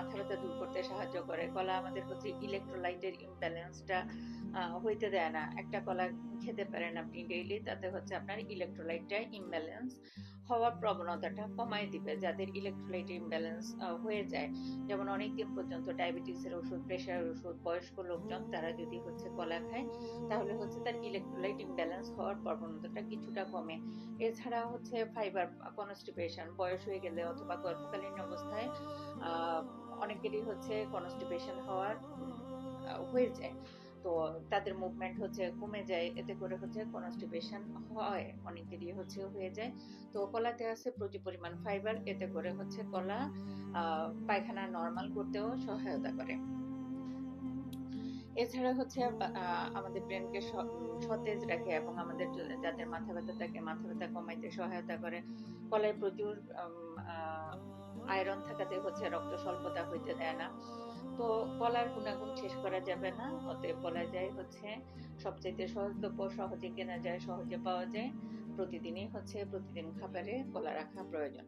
মাথা ব্যথা দূর করতে সাহায্য করে। কলা আমাদের হচ্ছে ইলেক্ট্রোলাইটের ইমব্যালেন্সটা হইতে দেয় না। একটা কলা খেতে পারেন আপনি ডেইলি, তাতে হচ্ছে আপনার ইলেক্ট্রোলাইটটা ইমব্যালেন্স হওয়ার প্রবণতাটা কমায় দিবে। যাদের ইলেক্ট্রোলাইট ইমব্যালেন্স হয়ে যায়, যেমন অনেকদিন পর্যন্ত ডায়াবেটিসের ওষুধ, প্রেশারের ওষুধ, বয়স্ক লোকজন তারা যদি হচ্ছে কলা খায়, তাহলে হচ্ছে তার ইলেক্ট্রোলাইট ইমব্যালেন্স হওয়ার প্রবণতাটা কিছুটা কমে। এছাড়া হচ্ছে ফাইবার কনস্টিপেশন, বয়স হয়ে গেলে অথবা গর্ভকালীন অবস্থায় আহ, অনেকেরই হচ্ছে কনস্টিপেশন হওয়ার হয়ে যায়। তো তাদের মুভমেন্ট হচ্ছে কমে যায়, এতে করে হচ্ছে কনস্টিপেশন হয়, অনেকেরই হচ্ছে হয়ে যায়। তো কলাতে আছে প্রচুর পরিমাণ ফাইবার, এতে করে হচ্ছে কলা পায়খানা নরমাল করতেও সহায়তা করে। এছাড়া হচ্ছে আমাদের ব্রেনকে সতেজ রাখে এবং আমাদের যাদের মাথা ব্যথা থাকে মাথা ব্যথা কমাইতে সহায়তা করে। কলায় প্রচুর আয়রন থাকাতে হচ্ছে রক্ত স্বল্পতা হইতে দেয় না। তো কলার গুণাগুণ শেষ করা যাবে না, অতএব বলা যায় হচ্ছে সবচেয়ে সহজলভ্য, সহজে কেনা যায়, সহজে পাওয়া যায়, প্রতিদিনই হচ্ছে প্রতিদিন খাবারে কলা রাখা প্রয়োজন।